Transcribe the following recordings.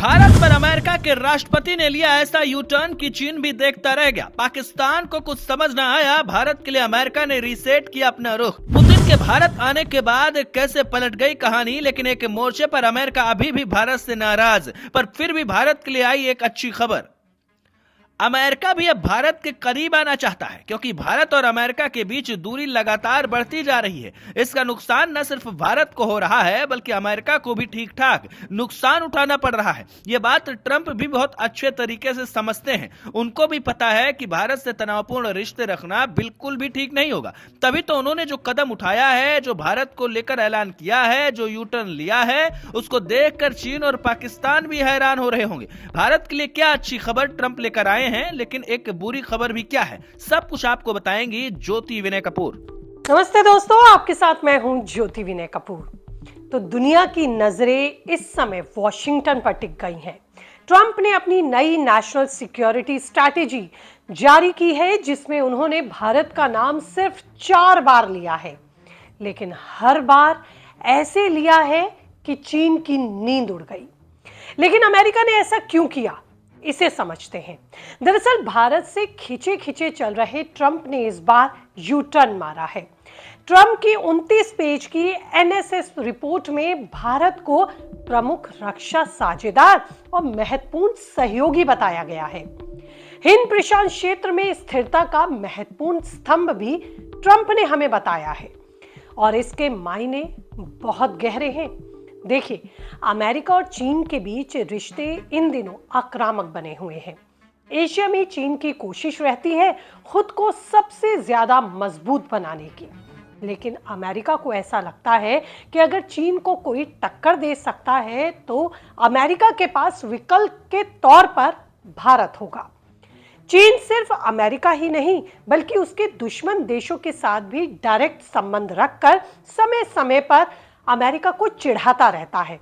भारत पर अमेरिका के राष्ट्रपति ने लिया ऐसा यू टर्न कि चीन भी देखता रह गया। पाकिस्तान को कुछ समझ न आया। भारत के लिए अमेरिका ने रीसेट किया अपना रुख। पुतिन के भारत आने के बाद कैसे पलट गई कहानी। लेकिन एक मोर्चे पर अमेरिका अभी भी भारत से नाराज, पर फिर भी भारत के लिए आई एक अच्छी खबर। अमेरिका भी अब भारत के करीब आना चाहता है, क्योंकि भारत और अमेरिका के बीच दूरी लगातार बढ़ती जा रही है। इसका नुकसान न सिर्फ भारत को हो रहा है, बल्कि अमेरिका को भी ठीक ठाक नुकसान उठाना पड़ रहा है। यह बात ट्रंप भी बहुत अच्छे तरीके से समझते हैं। उनको भी पता है कि भारत से तनावपूर्ण रिश्ते रखना बिल्कुल भी ठीक नहीं होगा। तभी तो उन्होंने जो कदम उठाया है, जो भारत को लेकर ऐलान किया है, जो यू टर्न लिया है, उसको देखकर चीन और पाकिस्तान भी हैरान हो रहे होंगे। भारत के लिए क्या अच्छी खबर ट्रंप लेकर आए हैं, लेकिन एक बुरी खबर भी क्या है, सब कुछ आपको बताएंगी ज्योति विनय कपूर। नमस्ते दोस्तों, आपके साथ मैं हूं ज्योति विनय कपूर। तो दुनिया की नजरें इस समय वॉशिंगटन पर टिक गई हैं। ट्रंप ने अपनी नई नेशनल सिक्योरिटी स्ट्रैटेजी जारी की है, जिसमें उन्होंने भारत का नाम सिर्फ 4 बार लिया है, लेकिन हर बार ऐसे लिया है कि चीन की नींद उड़ गई। लेकिन अमेरिका ने ऐसा क्यों किया, इसे समझते हैं। दरअसल भारत से खींचे खींचे चल रहे ट्रंप ने इस बार यू टर्न मारा है। ट्रंप की 29 पेज की एनएसएस रिपोर्ट में भारत को प्रमुख रक्षा साझेदार और महत्वपूर्ण सहयोगी बताया गया है। हिंद प्रशांत क्षेत्र में स्थिरता का महत्वपूर्ण स्तंभ भी ट्रंप ने हमें बताया है, और इसके मायने बहुत गहरे हैं। देखिए, अमेरिका और चीन के बीच रिश्ते इन दिनों आक्रामक बने हुए हैं। एशिया में चीन की कोशिश रहती है खुद को सबसे ज्यादा मजबूत बनाने की, लेकिन अमेरिका को ऐसा लगता है कि अगर चीन को कोई टक्कर दे सकता है तो अमेरिका के पास विकल्प के तौर पर भारत होगा। चीन सिर्फ अमेरिका ही नहीं, बल्कि उसके दुश्मन देशों के साथ भी डायरेक्ट संबंध रखकर समय समय पर अमेरिका को चिढ़ाता रहता है।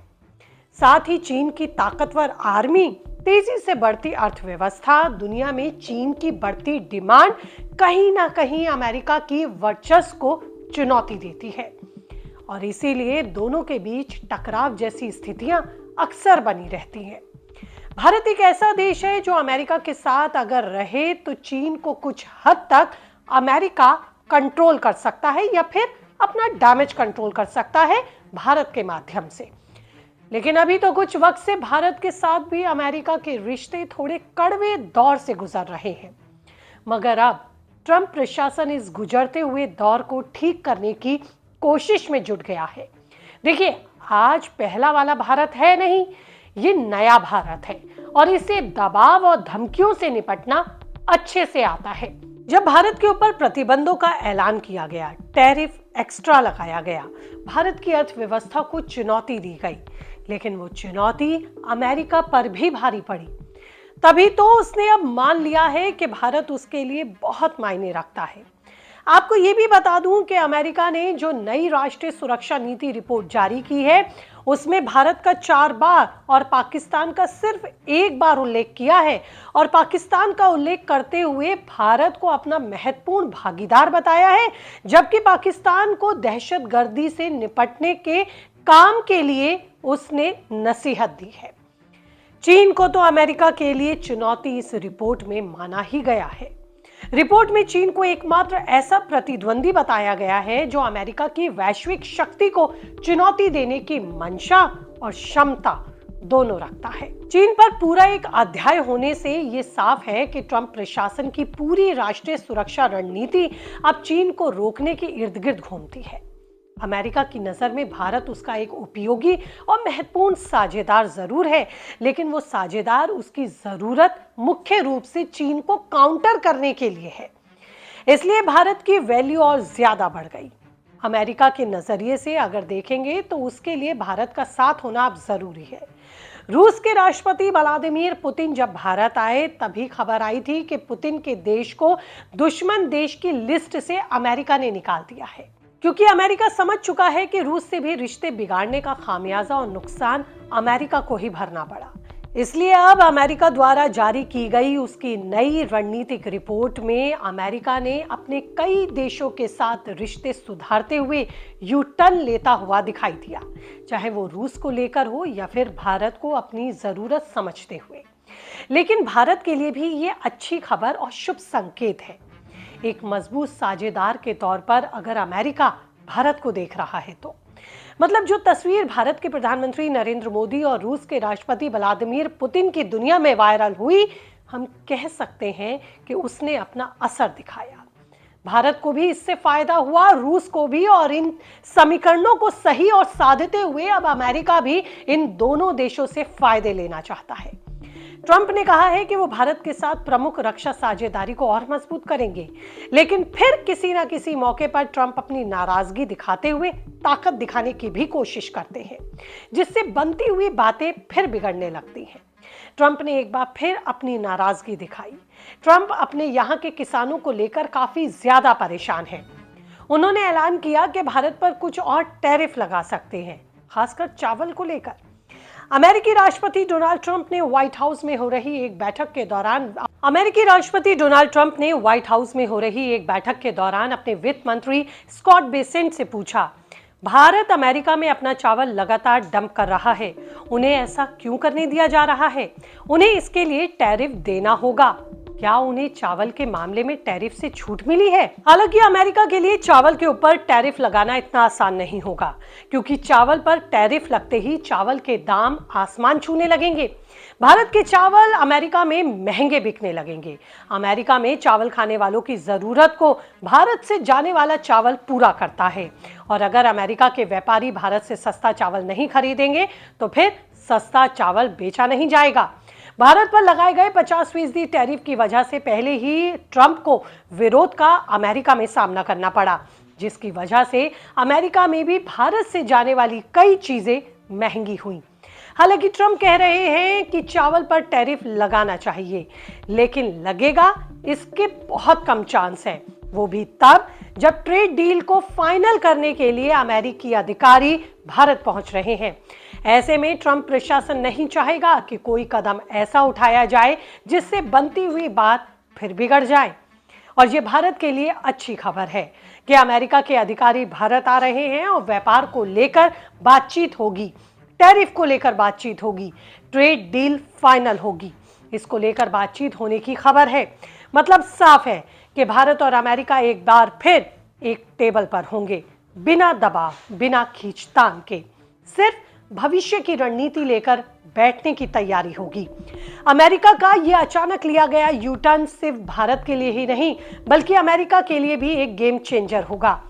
साथ ही चीन की ताकतवर आर्मी, तेजी से बढ़ती अर्थव्यवस्था, दुनिया में चीन की बढ़ती डिमांड कहीं ना कहीं अमेरिका की वर्चस्व को चुनौती देती है, और इसीलिए दोनों के बीच टकराव जैसी स्थितियां अक्सर बनी रहती हैं। भारत एक ऐसा देश है जो अमेरिका के साथ अगर रहे तो चीन को कुछ हद तक अमेरिका कंट्रोल कर सकता है, या फिर अपना डैमेज कंट्रोल कर सकता है भारत के माध्यम से। लेकिन अभी तो कुछ वक्त से भारत के साथ भी अमेरिका के रिश्ते थोड़े कड़वे दौर से गुजर रहे हैं, मगर अब ट्रंप प्रशासन इस गुजरते हुए दौर को ठीक करने की कोशिश में जुट गया है। देखिए, आज पहला वाला भारत है नहीं, ये नया भारत है, और इसे दबाव और धमकियों से निपटना अच्छे से आता है। जब भारत के ऊपर प्रतिबंधों का ऐलान किया गया, टैरिफ एक्स्ट्रा लगाया गया, भारत की अर्थव्यवस्था को चुनौती दी गई, लेकिन वो चुनौती अमेरिका पर भी भारी पड़ी। तभी तो उसने अब मान लिया है कि भारत उसके लिए बहुत मायने रखता है। आपको ये भी बता दूं कि अमेरिका ने जो नई राष्ट्रीय सुरक्षा नीति रिपोर्ट जारी की है, उसमें भारत का 4 बार और पाकिस्तान का सिर्फ 1 बार उल्लेख किया है, और पाकिस्तान का उल्लेख करते हुए भारत को अपना महत्वपूर्ण भागीदार बताया है, जबकि पाकिस्तान को दहशतगर्दी से निपटने के काम के लिए उसने नसीहत दी है। चीन को तो अमेरिका के लिए चुनौती इस रिपोर्ट में माना ही गया है। रिपोर्ट में चीन को एकमात्र ऐसा प्रतिद्वंदी बताया गया है जो अमेरिका की वैश्विक शक्ति को चुनौती देने की मंशा और क्षमता दोनों रखता है। चीन पर पूरा एक अध्याय होने से यह साफ है कि ट्रंप प्रशासन की पूरी राष्ट्रीय सुरक्षा रणनीति अब चीन को रोकने के इर्द गिर्द घूमती है। अमेरिका की नजर में भारत उसका एक उपयोगी और महत्वपूर्ण साझेदार जरूर है, लेकिन वो साझेदार उसकी जरूरत मुख्य रूप से चीन को काउंटर करने के लिए है। इसलिए भारत की वैल्यू और ज्यादा बढ़ गई। अमेरिका के नजरिए से अगर देखेंगे तो उसके लिए भारत का साथ होना अब जरूरी है। रूस के राष्ट्रपति व्लादिमीर पुतिन जब भारत आए, तभी खबर आई थी कि पुतिन के देश को दुश्मन देश की लिस्ट से अमेरिका ने निकाल दिया है, क्योंकि अमेरिका समझ चुका है कि रूस से भी रिश्ते बिगाड़ने का खामियाजा और नुकसान अमेरिका को ही भरना पड़ा। इसलिए अब अमेरिका द्वारा जारी की गई उसकी नई रणनीतिक रिपोर्ट में अमेरिका ने अपने कई देशों के साथ रिश्ते सुधारते हुए यू टर्न लेता हुआ दिखाई दिया, चाहे वो रूस को लेकर हो या फिर भारत को अपनी जरूरत समझते हुए। लेकिन भारत के लिए भी ये अच्छी खबर और शुभ संकेत है। एक मजबूत साझेदार के तौर पर अगर अमेरिका भारत को देख रहा है तो मतलब जो तस्वीर भारत के प्रधानमंत्री नरेंद्र मोदी और रूस के राष्ट्रपति व्लादिमीर पुतिन की दुनिया में वायरल हुई, हम कह सकते हैं कि उसने अपना असर दिखाया। भारत को भी इससे फायदा हुआ, रूस को भी, और इन समीकरणों को सही और साधते हुए अब अमेरिका भी इन दोनों देशों से फायदे लेना चाहता है। ट्रंप ने कहा है कि वो भारत के साथ प्रमुख रक्षा साझेदारी को और मजबूत करेंगे, लेकिन फिर किसी न किसी मौके पर ट्रंप अपनी नाराजगी दिखाते हुए ताकत दिखाने की भी कोशिश करते हैं, जिससे बनती हुई बातें फिर बिगड़ने लगती हैं। ट्रंप ने एक बार फिर अपनी नाराजगी दिखाई। ट्रंप अपने यहाँ के किसानों को लेकर काफी ज्यादा परेशान हैं। उन्होंने ऐलान किया कि भारत पर कुछ और टैरिफ लगा सकते हैं, खासकर चावल को लेकर। अमेरिकी राष्ट्रपति डोनाल्ड ट्रंप ने व्हाइट हाउस में हो रही एक बैठक के दौरान अपने वित्त मंत्री स्कॉट बेसेंट से पूछा, भारत अमेरिका में अपना चावल लगातार डंप कर रहा है, उन्हें ऐसा क्यों करने दिया जा रहा है? उन्हें इसके लिए टैरिफ देना होगा। क्या उन्हें चावल के मामले में टैरिफ से छूट मिली है? हालांकि अमेरिका के लिए चावल के ऊपर टैरिफ लगाना इतना आसान नहीं होगा, क्योंकि चावल पर टैरिफ लगते ही चावल के दाम आसमान छूने लगेंगे। भारत के चावल अमेरिका में महंगे बिकने लगेंगे। अमेरिका में चावल खाने वालों की जरूरत को भारत से जाने वाला चावल पूरा करता है, और अगर अमेरिका के व्यापारी भारत से सस्ता चावल नहीं खरीदेंगे तो फिर सस्ता चावल बेचा नहीं जाएगा। भारत पर लगाए गए 50% टैरिफ की वजह से पहले ही ट्रंप को विरोध का अमेरिका में सामना करना पड़ा, जिसकी वजह से अमेरिका में भी भारत से जाने वाली कई चीजें महंगी हुई। हालांकि ट्रंप कह रहे हैं कि चावल पर टैरिफ लगाना चाहिए, लेकिन लगेगा इसके बहुत कम चांस है, वो भी तब जब ट्रेड डील को फाइनल करने के लिए अमेरिकी अधिकारी भारत पहुंच रहे हैं। ऐसे में ट्रंप प्रशासन नहीं चाहेगा कि कोई कदम ऐसा उठाया जाए जिससे बनती हुई बात फिर बिगड़ जाए। और ये भारत के लिए अच्छी खबर है कि अमेरिका के अधिकारी भारत आ रहे हैं और व्यापार को लेकर बातचीत होगी, टैरिफ को लेकर बातचीत होगी, ट्रेड डील फाइनल होगी। इसको लेकर बातचीत होने की खबर है। मतलब साफ है कि भारत और अमेरिका एक बार फिर एक टेबल पर होंगे, बिना दबाव, बिना खींचतान के। सिर्फ भविष्य की रणनीति लेकर बैठने की तैयारी होगी। अमेरिका का यह अचानक लिया गया यू टर्न सिर्फ भारत के लिए ही नहीं, बल्कि अमेरिका के लिए भी एक गेम चेंजर होगा,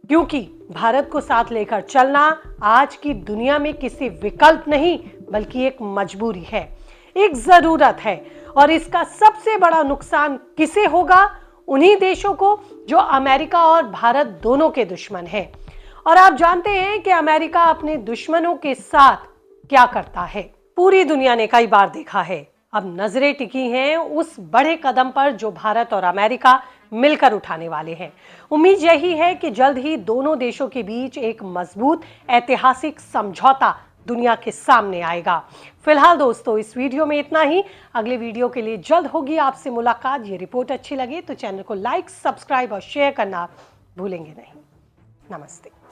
क्योंकि भारत को साथ लेकर चलना आज की दुनिया में किसी विकल्प नहीं, बल्कि एक मजबूरी है, एक जरूरत है। और इसका सबसे बड़ा नुकसान किसे होगा? उन्हीं देशों को जो अमेरिका और भारत दोनों के दुश्मन हैं। और आप जानते हैं कि अमेरिका अपने दुश्मनों के साथ क्या करता है, पूरी दुनिया ने कई बार देखा है। अब नजरें टिकी हैं उस बड़े कदम पर जो भारत और अमेरिका मिलकर उठाने वाले हैं। उम्मीद यही है कि जल्द ही दोनों देशों के बीच एक मजबूत ऐतिहासिक समझौता दुनिया के सामने आएगा। फिलहाल दोस्तों इस वीडियो में इतना ही। अगले वीडियो के लिए जल्द होगी आपसे मुलाकात। ये रिपोर्ट अच्छी लगे तो चैनल को लाइक, सब्सक्राइब और शेयर करना भूलेंगे नहीं। नमस्ते।